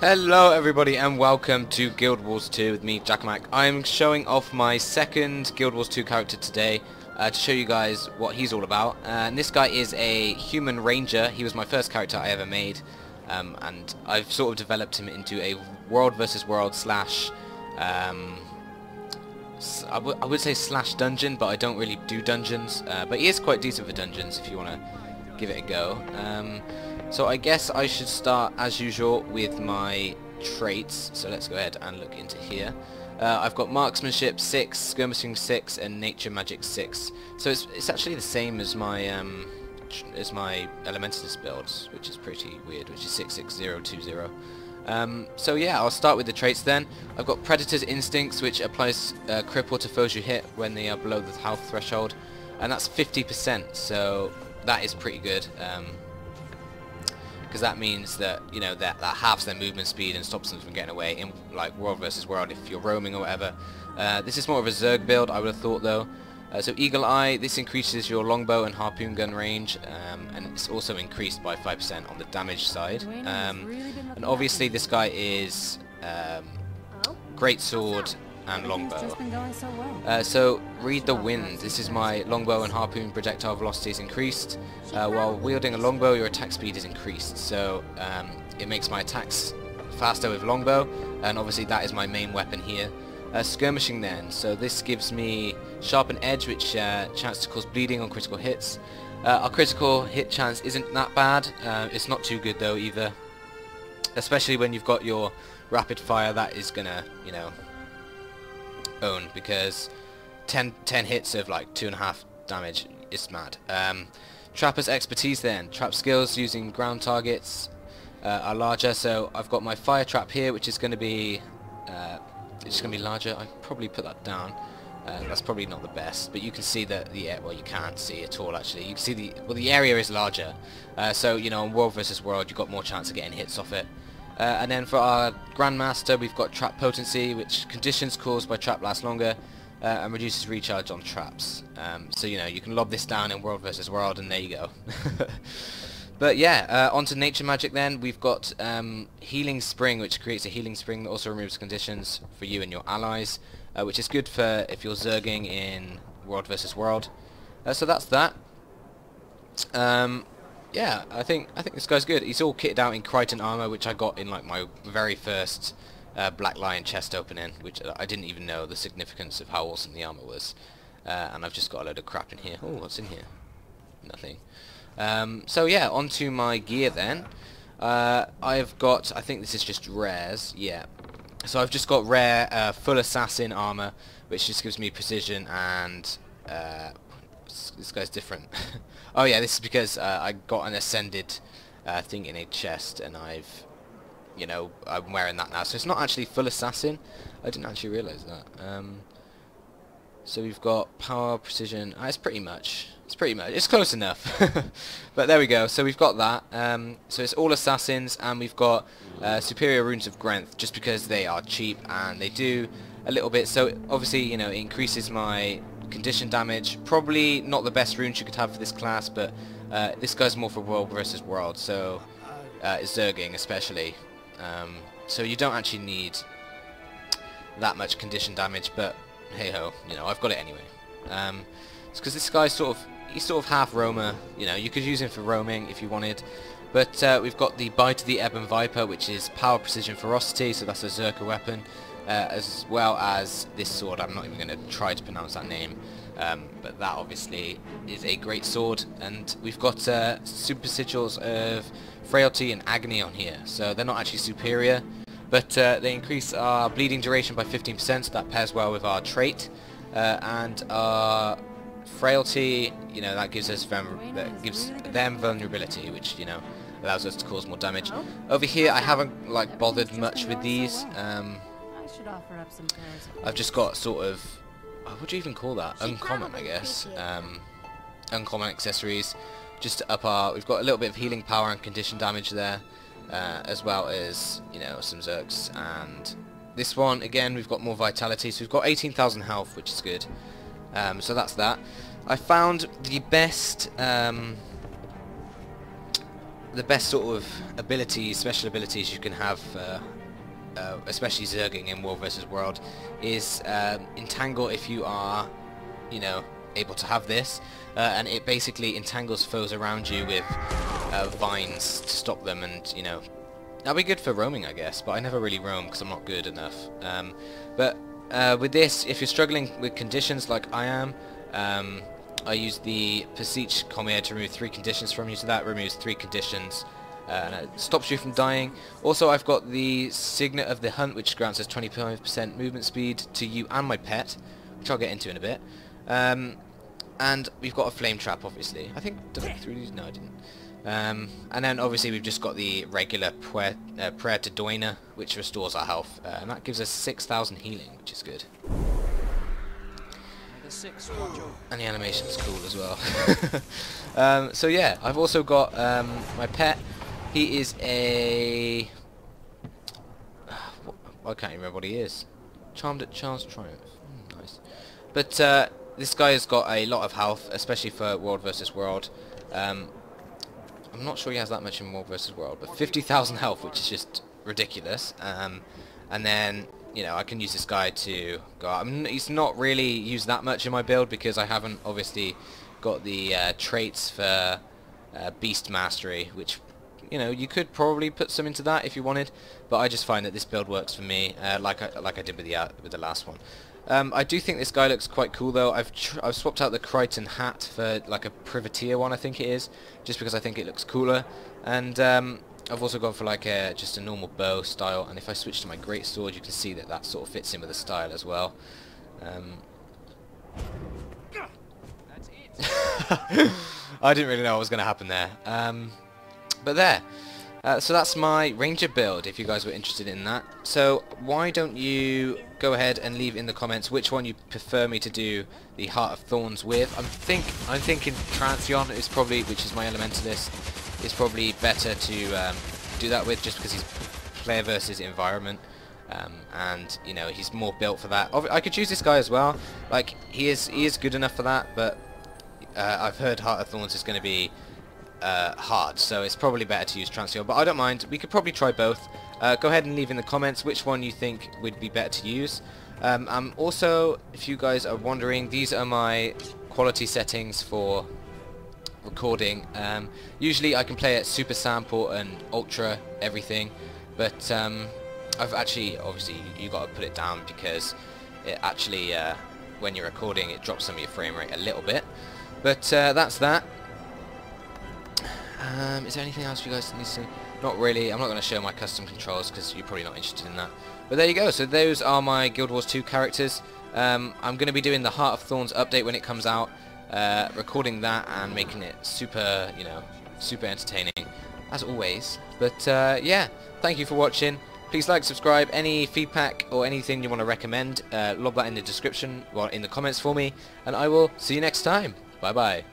Hello everybody and welcome to Guild Wars 2 with me, Jackamac. I'm showing off my second Guild Wars 2 character today to show you guys what he's all about. And this guy is a human ranger. He was my first character I ever made, and I've sort of developed him into a world versus world slash I would say slash dungeon, but I don't really do dungeons, but he is quite decent for dungeons if you want to give it a go. So I guess I should start as usual with my traits, so let's go ahead and look into here. I've got marksmanship 6, skirmishing 6 and nature magic 6, so it's actually the same as my elementalist builds, which is pretty weird, which is 66020. So yeah, I'll start with the traits then. I've got predator's instincts, which applies cripple to foes you hit when they are below the health threshold, and that's 50%, so that is pretty good. Because that means that, you know, that halves their movement speed and stops them from getting away in like world versus world if you're roaming or whatever. This is more of a Zerg build, I would have thought, though. So Eagle Eye, this increases your longbow and harpoon gun range, and it's also increased by 5% on the damage side. And obviously this guy is Greatsword and Longbow. So read the wind. This is my longbow and harpoon projectile velocity is increased. While wielding a longbow, your attack speed is increased. So it makes my attacks faster with longbow, and obviously that is my main weapon here. Skirmishing then. So this gives me sharpen edge, which chance to cause bleeding on critical hits. Our critical hit chance isn't that bad. It's not too good though either. Especially when you've got your rapid fire, that is gonna, you know, own, because 10 hits of like 2.5 damage is mad. Trapper's expertise then. Trap skills using ground targets are larger, so I've got my fire trap here, which is going to be larger. I probably put that down. That's probably not the best, but you can see that well, you can't see at all actually. You can see the area is larger, so you know, in world versus world you've got more chance of getting hits off it. And then for our Grandmaster, we've got Trap Potency, which conditions caused by trap last longer and reduces recharge on traps. So you know, you can lob this down in world versus world, and there you go. But yeah, onto nature magic then. We've got Healing Spring, which creates a healing spring that also removes conditions for you and your allies, which is good for if you're zerging in world versus world. So that's that. Yeah, I think this guy's good. He's all kitted out in Crichton armor, which I got in like my very first Black Lion chest opening, which I didn't even know the significance of how awesome the armor was. And I've just got a load of crap in here. Oh, what's in here? Nothing. So yeah, onto my gear then. I've got, I think this is just rares, yeah. So I've just got rare full assassin armor, which just gives me precision and this guy's different. Oh yeah, this is because I got an ascended thing in a chest, and I'm wearing that now. So it's not actually full assassin. I didn't actually realise that. So we've got power, precision. It's pretty much. It's close enough. But there we go. So we've got that. So it's all assassins, and we've got superior runes of Grenth, just because they are cheap and they do a little bit. So obviously, you know, it increases my condition damage. Probably not the best runes you could have for this class, but this guy's more for world versus world, so zerging especially. So you don't actually need that much condition damage, but hey ho, you know, I've got it anyway. It's because this guy's he's sort of half roamer. You know, you could use him for roaming if you wanted, but we've got the Bite of the Ebon Viper, which is power, precision, ferocity, so that's a Zerker weapon. As well as this sword. I'm not even going to try to pronounce that name, but that obviously is a great sword. And we've got super sigils of frailty and agony on here, so they're not actually superior, but they increase our bleeding duration by 15%, so that pairs well with our trait. And our frailty, you know, that gives us them vulnerability, which, you know, allows us to cause more damage. Over here I haven't like bothered much with these. Offer up some I've just got sort of, what do you even call that? Uncommon, I guess. Uncommon accessories, just to up our. We've got a little bit of healing power and condition damage there, as well as, you know, some zerks. And this one again, we've got more vitality, so we've got 18,000 health, which is good. So that's that. I found the best the best sort of abilities, special abilities you can have, especially Zerging in World vs. World, is Entangle if you are, you know, able to have this, and it basically entangles foes around you with vines to stop them, and you know, that'll be good for roaming, I guess, but I never really roam because I'm not good enough. But with this, if you're struggling with conditions like I am, I use the Beseech Commune to remove 3 conditions from you, so that removes 3 conditions and it stops you from dying. Also, I've got the Signet of the Hunt, which grants us 25% movement speed to you and my pet, which I'll get into in a bit. And we've got a flame trap, obviously. I think, did I go through these? No, I didn't. And then obviously we've just got the regular Prayer to Doina, which restores our health, and that gives us 6,000 healing, which is good. And the animation's cool as well. So yeah, I've also got my pet. He is a... I can't remember what he is. Charmed at Chance Triumph. Nice. But this guy has got a lot of health, especially for World vs. World. I'm not sure he has that much in World vs. World, but 50,000 health, which is just ridiculous. And then, you know, I can use this guy to go out. He's not really used that much in my build because I haven't obviously got the traits for Beast Mastery, which, you know, you could probably put some into that if you wanted, but I just find that this build works for me, like I did with the last one. I do think this guy looks quite cool though. I've swapped out the Crichton hat for like a privateer one, I think it is, just because I think it looks cooler. And I've also gone for like just a normal bow style, and if I switch to my Greatsword, you can see that that sort of fits in with the style as well. I didn't really know what was going to happen there. But there. So that's my Ranger build, if you guys were interested in that. So why don't you go ahead and leave in the comments which one you prefer me to do the Heart of Thorns with. I'm thinking Transion is probably, which is my Elementalist, is probably better to do that with, just because he's player versus environment, and you know, he's more built for that. I could choose this guy as well. Like, he is good enough for that, but I've heard Heart of Thorns is going to be hard, so it's probably better to use Transion, but I don't mind. We could probably try both. Go ahead and leave in the comments which one you think would be better to use. Also, if you guys are wondering, these are my quality settings for recording. Usually I can play at super sample and ultra everything, but I've actually, obviously you got to put it down because it actually, when you're recording, it drops some of your frame rate a little bit. But that's that. Is there anything else you guys need to see? Not really. I'm not going to show my custom controls because you're probably not interested in that. But there you go. So those are my Guild Wars 2 characters. I'm going to be doing the Heart of Thorns update when it comes out, recording that and making it super, you know, super entertaining as always. But yeah, thank you for watching. Please like, subscribe. Any feedback or anything you want to recommend, lob that in the description, well, in the comments for me, and I will see you next time. Bye bye.